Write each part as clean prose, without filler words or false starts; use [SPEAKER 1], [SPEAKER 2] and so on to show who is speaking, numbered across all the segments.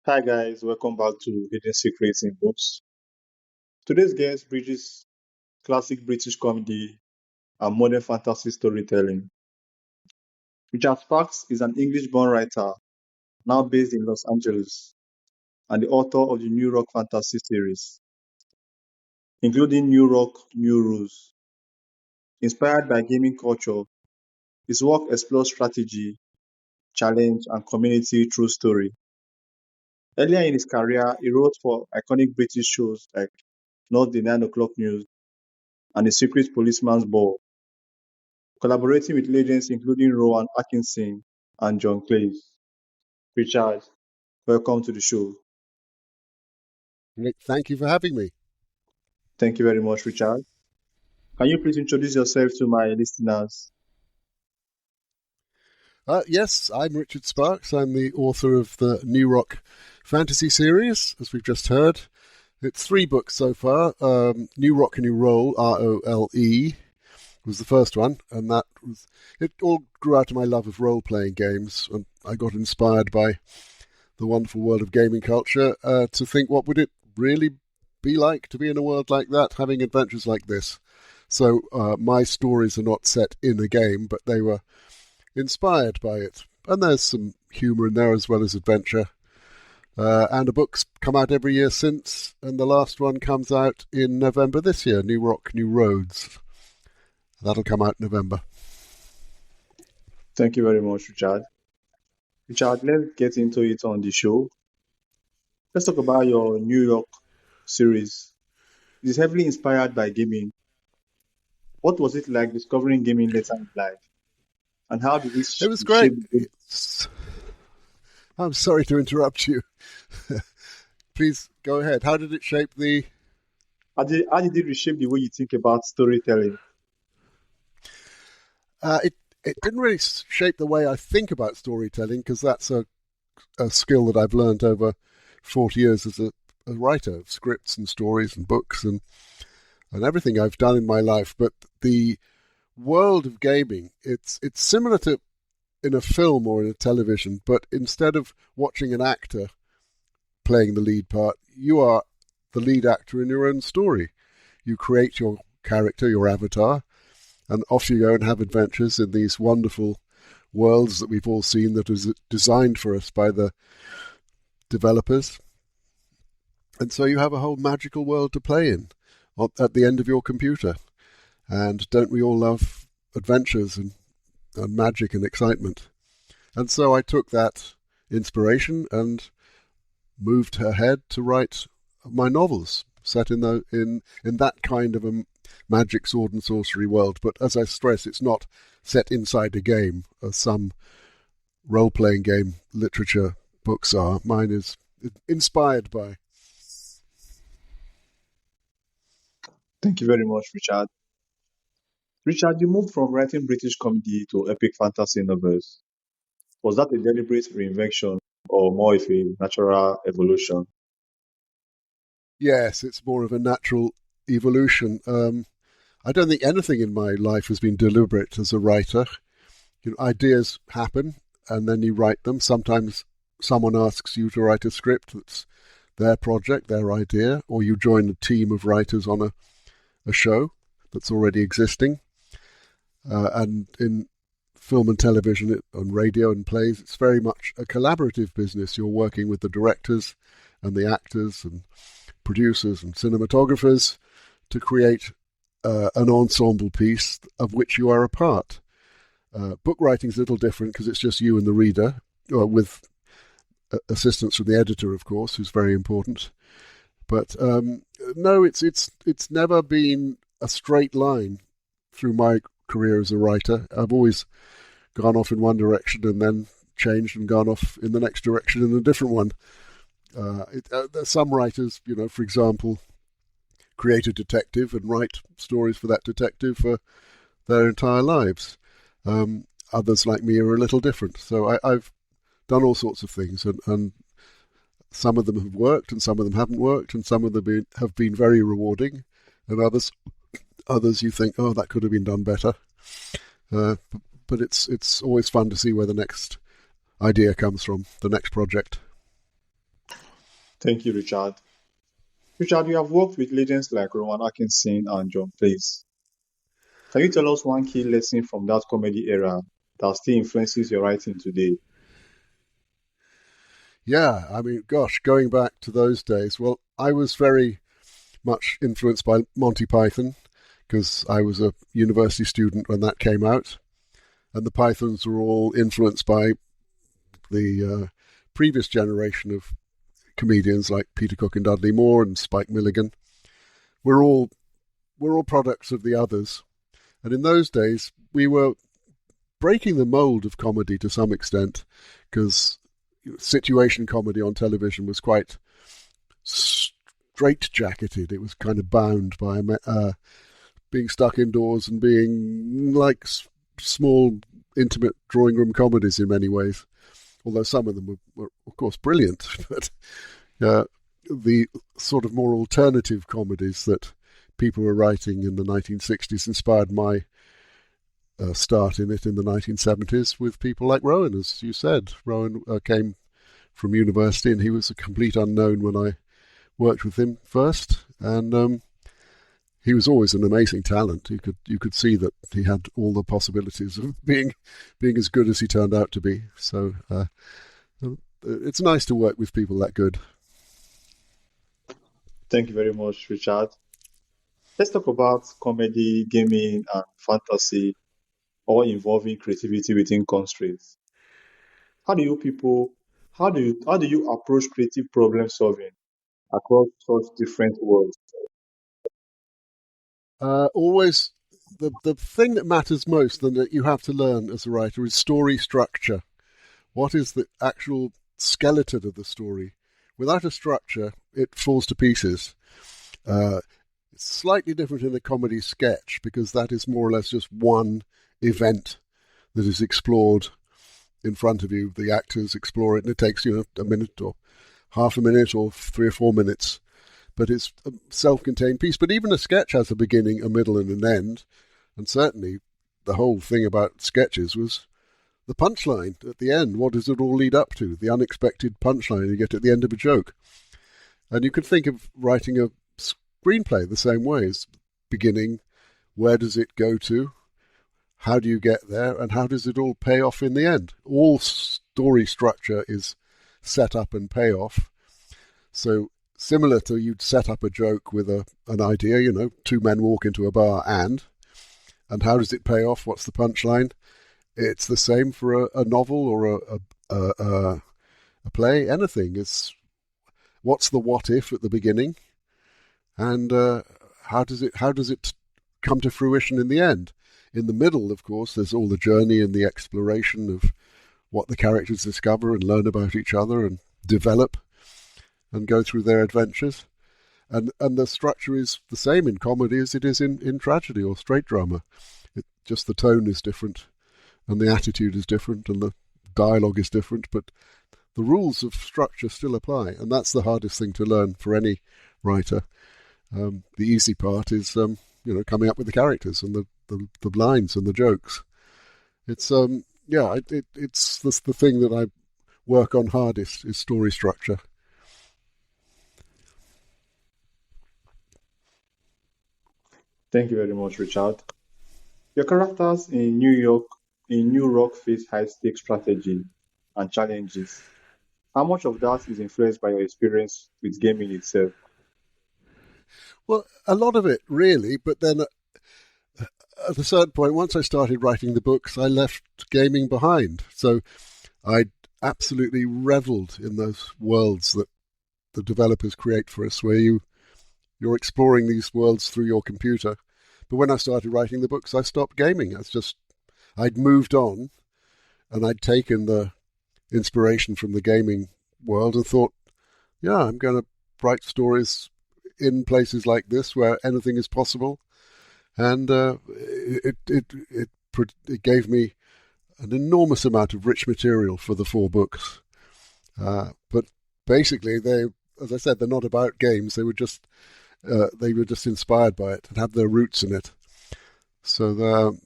[SPEAKER 1] Hi guys, welcome back to Hidden Secrets in Books. Today's guest bridges classic British comedy and modern fantasy storytelling. Richard Sparks is an English-born writer now based in Los Angeles and the author of the New Rock Fantasy series, including New Rock, New Rules. Inspired by gaming culture, his work explores strategy, challenge, and community through story. Earlier in his career, he wrote for iconic British shows like Not the 9 o'clock News and The Secret Policeman's Ball, collaborating with legends including Rowan Atkinson and John Cleese. Richard, welcome to the show.
[SPEAKER 2] Nick, thank you for having me.
[SPEAKER 1] Thank you very much, Richard. Can you please introduce yourself to my listeners?
[SPEAKER 2] Yes, I'm Richard Sparks. I'm the author of the New Rock Fantasy series, as we've just heard. It's 3 books so far. New Rock, New Roll, ROLE, was the first one, and it all grew out of my love of role-playing games, and I got inspired by the wonderful world of gaming culture to think, what would it really be like to be in a world like that, having adventures like this? So my stories are not set in a game, but they were inspired by it. And there's some humour in there as well as adventure. And a book's come out every year since, and the last one comes out in November this year, New Rock, New Roads. That'll come out in November.
[SPEAKER 1] Thank you very much, Richard. Richard, let's get into it on the show. Let's talk about your New York series. It is heavily inspired by gaming. What was it like discovering gaming later in life? And how did this
[SPEAKER 2] It was great.
[SPEAKER 1] shape?
[SPEAKER 2] I'm sorry to interrupt you. Please go ahead. How did it shape the...
[SPEAKER 1] How did it reshape the way you think about storytelling?
[SPEAKER 2] It didn't really shape the way I think about storytelling, because that's a skill that I've learned over 40 years as a writer of scripts and stories and books and everything I've done in my life. But the world of gaming, it's similar to in a film or in a television, but instead of watching an actor playing the lead part, you are the lead actor in your own story. You create your character, your avatar, and off you go and have adventures in these wonderful worlds that we've all seen, that was designed for us by the developers. And so you have a whole magical world to play in at the end of your computer. And don't we all love adventures and magic and excitement? And so I took that inspiration and moved ahead to write my novels set in that kind of a magic sword and sorcery world. But as I stress, it's not set inside a game, as some role-playing game literature books are. Mine is inspired by.
[SPEAKER 1] Thank you very much, Richard. Richard, you moved from writing British comedy to epic fantasy novels. Was that a deliberate reinvention or more of a natural evolution?
[SPEAKER 2] Yes, it's more of a natural evolution. I don't think anything in my life has been deliberate as a writer. Ideas happen, and then you write them. Sometimes someone asks you to write a script that's their project, their idea, or you join a team of writers on a show that's already existing. And in film and television, on radio and plays, it's very much a collaborative business. You're working with the directors and the actors and producers and cinematographers to create an ensemble piece of which you are a part. Book writing is a little different because it's just you and the reader, with assistance from the editor, of course, who's very important. But no, it's never been a straight line through my career as a writer. I've always gone off in one direction and then changed and gone off in the next direction in a different one. There's some writers, for example, create a detective and write stories for that detective for their entire lives. Others, like me, are a little different. So I've done all sorts of things, and some of them have worked and some of them haven't worked, and some of them have been very rewarding, and others you think, oh, that could have been done better. But it's always fun to see where the next idea comes from, the next project.
[SPEAKER 1] Thank you, Richard. Richard, you have worked with legends like Rowan Atkinson and John Cleese. Can you tell us one key lesson from that comedy era that still influences your writing today?
[SPEAKER 2] Yeah, I mean, gosh, going back to those days, well, I was very much influenced by Monty Python because I was a university student when that came out, and the Pythons were all influenced by the previous generation of comedians like Peter Cook and Dudley Moore and Spike Milligan. We're all products of the others, and in those days we were breaking the mold of comedy to some extent because situation comedy on television was quite straight-jacketed. It was kind of bound by being stuck indoors and being like small, intimate drawing room comedies in many ways. Although some of them were of course, brilliant. But the sort of more alternative comedies that people were writing in the 1960s inspired my start in it in the 1970s with people like Rowan, as you said. Rowan came from university and he was a complete unknown when I worked with him first, and he was always an amazing talent. You could see that he had all the possibilities of being as good as he turned out to be. So it's nice to work with people that good.
[SPEAKER 1] Thank you very much, Richard. Let's talk about comedy, gaming, and fantasy, all involving creativity within constraints. How do you people how do you approach creative problem solving across such different worlds?
[SPEAKER 2] Always the thing that matters most and that you have to learn as a writer is story structure. What is the actual skeleton of the story? Without a structure, it falls to pieces. Uh, it's slightly different in a comedy sketch because that is more or less just one event that is explored in front of you. The actors explore it, and it takes a minute or half a minute or 3 or 4 minutes. But it's a self-contained piece. But even a sketch has a beginning, a middle, and an end. And certainly, the whole thing about sketches was the punchline at the end. What does it all lead up to? The unexpected punchline you get at the end of a joke. And you could think of writing a screenplay the same way as beginning. Where does it go to? How do you get there? And how does it all pay off in the end? All story structure is set up and payoff. So similar to you'd set up a joke with an idea, two men walk into a bar and how does it pay off? What's the punchline? It's the same for a novel or a play, anything. It's what's the what if at the beginning, and how does it come to fruition in the end? In the middle, of course, there's all the journey and the exploration of what the characters discover and learn about each other and develop and go through their adventures. And the structure is the same in comedy as it is in tragedy or straight drama. Just the tone is different and the attitude is different and the dialogue is different, but the rules of structure still apply, and that's the hardest thing to learn for any writer. The easy part is coming up with the characters and the lines and the jokes. It's it's the thing that I work on hardest is story structure.
[SPEAKER 1] Thank you very much, Richard. Your characters in New York face high stakes strategy and challenges. How much of that is influenced by your experience with gaming itself?
[SPEAKER 2] Well, a lot of it really, but then at a certain point, once I started writing the books, I left gaming behind. So I absolutely reveled in those worlds that the developers create for us, where you're exploring these worlds through your computer. But when I started writing the books, I stopped gaming. I'd moved on, and I'd taken the inspiration from the gaming world and thought, yeah, I'm going to write stories in places like this where anything is possible. And it gave me an enormous amount of rich material for the 4 books. But basically, as I said, they're not about games. They were just inspired by it and have their roots in it. So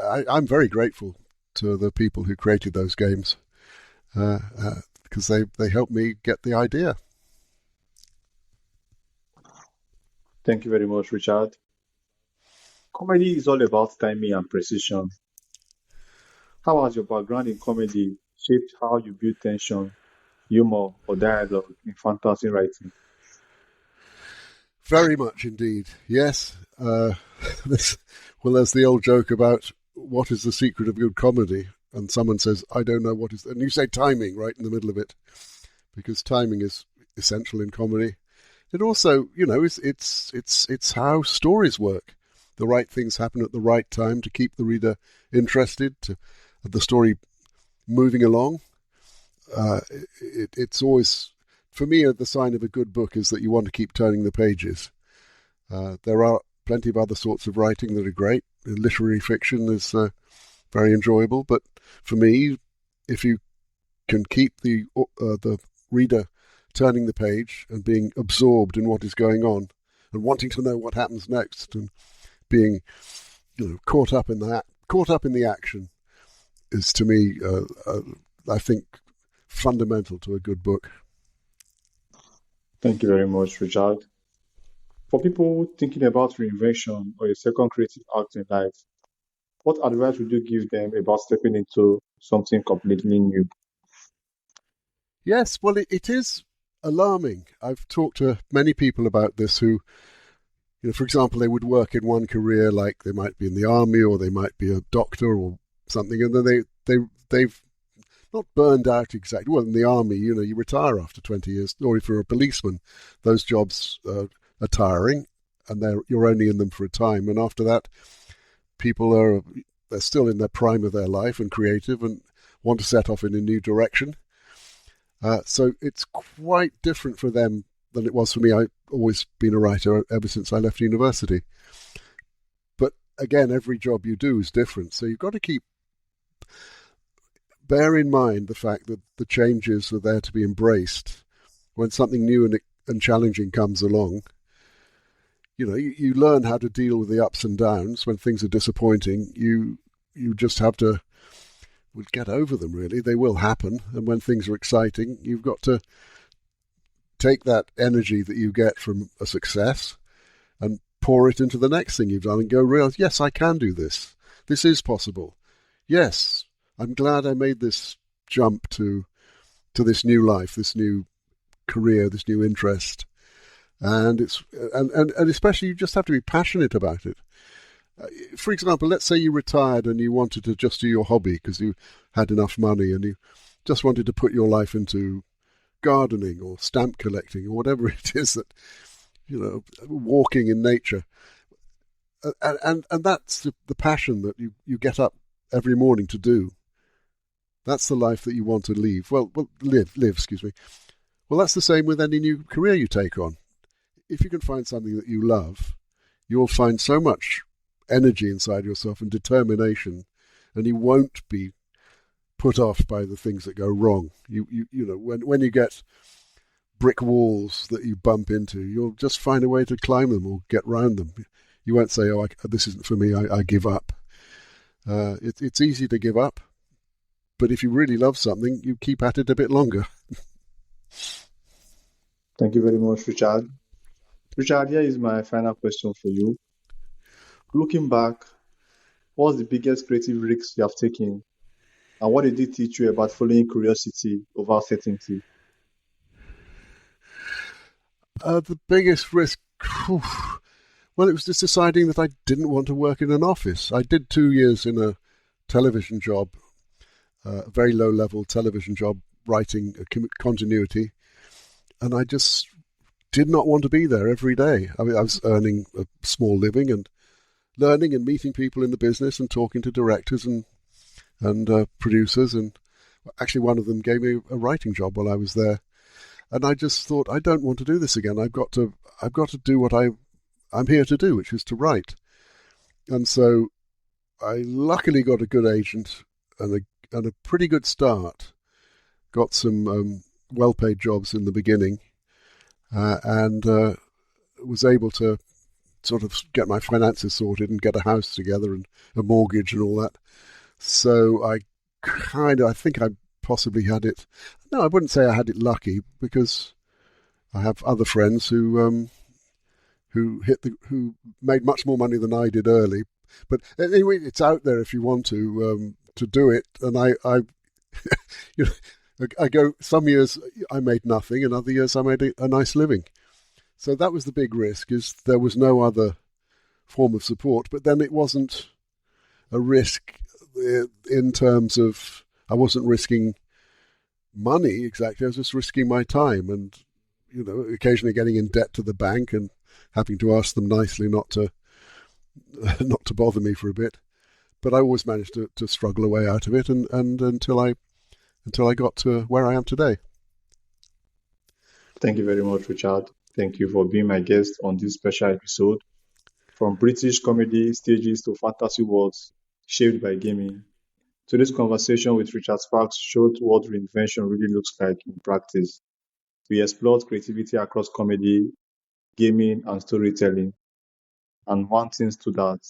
[SPEAKER 2] I'm very grateful to the people who created those games because they helped me get the idea.
[SPEAKER 1] Thank you very much, Richard. Comedy is all about timing and precision. How has your background in comedy shaped how you build tension, humor, or dialogue in fantasy writing?
[SPEAKER 2] Very much indeed. Yes. This, well, there's the old joke about what is the secret of good comedy, and someone says, "I don't know what is," and you say timing right in the middle of it, because timing is essential in comedy. It also, it's how stories work. The right things happen at the right time to keep the reader interested, to the story moving along. It's always, for me, the sign of a good book is that you want to keep turning the pages. There are plenty of other sorts of writing that are great. Literary fiction is very enjoyable, but for me, if you can keep the reader turning the page and being absorbed in what is going on and wanting to know what happens next and being caught up in the action is, to me, I think, fundamental to a good book.
[SPEAKER 1] Thank you very much, Richard. For people thinking about reinvention or a second creative act in life, what advice would you give them about stepping into something completely new?
[SPEAKER 2] Yes, well, it is alarming. I've talked to many people about this who, for example, they would work in one career, like they might be in the army or they might be a doctor or something, and then they've not burned out exactly. Well, in the army, you retire after 20 years, or if you're a policeman, those jobs are tiring, and you're only in them for a time, and after that, they're still in their prime of their life and creative and want to set off in a new direction. So it's quite different for them than it was for me. I've always been a writer ever since I left university. But again, every job you do is different. So you've got to bear in mind the fact that the changes are there to be embraced. When something new and challenging comes along, you learn how to deal with the ups and downs. When things are disappointing, you just have to get over them, really. They will happen. And when things are exciting, you've got to take that energy that you get from a success and pour it into the next thing you've done and realize, yes, I can do this. This is possible. Yes, I'm glad I made this jump to this new life, this new career, this new interest. And especially you just have to be passionate about it. For example, let's say you retired and you wanted to just do your hobby because you had enough money and you just wanted to put your life into gardening or stamp collecting or whatever it is that, walking in nature. And that's the passion that you get up every morning to do. That's the life that you want to live, excuse me. Well, that's the same with any new career you take on. If you can find something that you love, you'll find so much energy inside yourself and determination, and you won't be put off by the things that go wrong. When you get brick walls that you bump into, you'll just find a way to climb them or get round them. You won't say, "Oh, this isn't for me. I give up." It's easy to give up, but if you really love something, you keep at it a bit longer.
[SPEAKER 1] Thank you very much, Richard. Richard, here is my final question for you. Looking back, what's the biggest creative risks you have taken, and what did it teach you about following curiosity over certainty?
[SPEAKER 2] The biggest risk, well, it was just deciding that I didn't want to work in an office. I did 2 years in a television job, a very low-level television job, writing continuity, and I just did not want to be there every day. I mean, I was earning a small living and learning and meeting people in the business and talking to directors and producers, and actually one of them gave me a writing job while I was there. And I just thought, I don't want to do this again. I've got to do what I'm here to do, which is to write. And so I luckily got a good agent and a pretty good start. Got some well-paid jobs in the beginning, and was able to sort of get my finances sorted and get a house together and a mortgage and all that. So I think I possibly had it. No, I wouldn't say I had it lucky, because I have other friends who who made much more money than I did early. But anyway, it's out there if you want to do it. And I you know, I go, some years I made nothing, and other years I made a nice living. So that was the big risk, is there was no other form of support. But then it wasn't a risk in terms of, I wasn't risking money exactly, I was just risking my time, and occasionally getting in debt to the bank and having to ask them nicely not to bother me for a bit. But I always managed to struggle a way out of it, and until I got to where I am today.
[SPEAKER 1] Thank you very much, Richard. Thank you for being my guest on this special episode. From British comedy stages to fantasy worlds shaped by gaming, today's conversation with Richard Sparks showed what reinvention really looks like in practice. We explored creativity across comedy, gaming, and storytelling. And one thing stood out: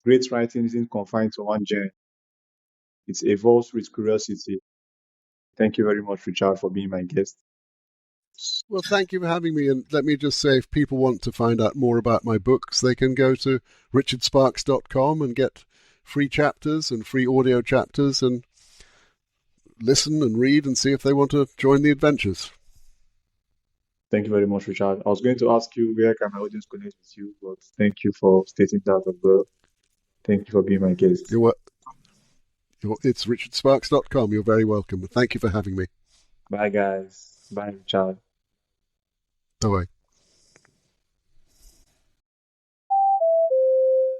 [SPEAKER 1] great writing isn't confined to one genre, it evolves with curiosity. Thank you very much, Richard, for being my guest.
[SPEAKER 2] Well, thank you for having me. And let me just say, if people want to find out more about my books, they can go to richardsparks.com and get free chapters and free audio chapters and listen and read and see if they want to join the adventures.
[SPEAKER 1] Thank you very much, Richard. I was going to ask you where can my audience connect with you, but thank you for stating that as well. Thank you for being my guest.
[SPEAKER 2] It's richardsparks.com. You're very welcome. Thank you for having me.
[SPEAKER 1] Bye, guys. Bye, Richard.
[SPEAKER 2] Bye-bye.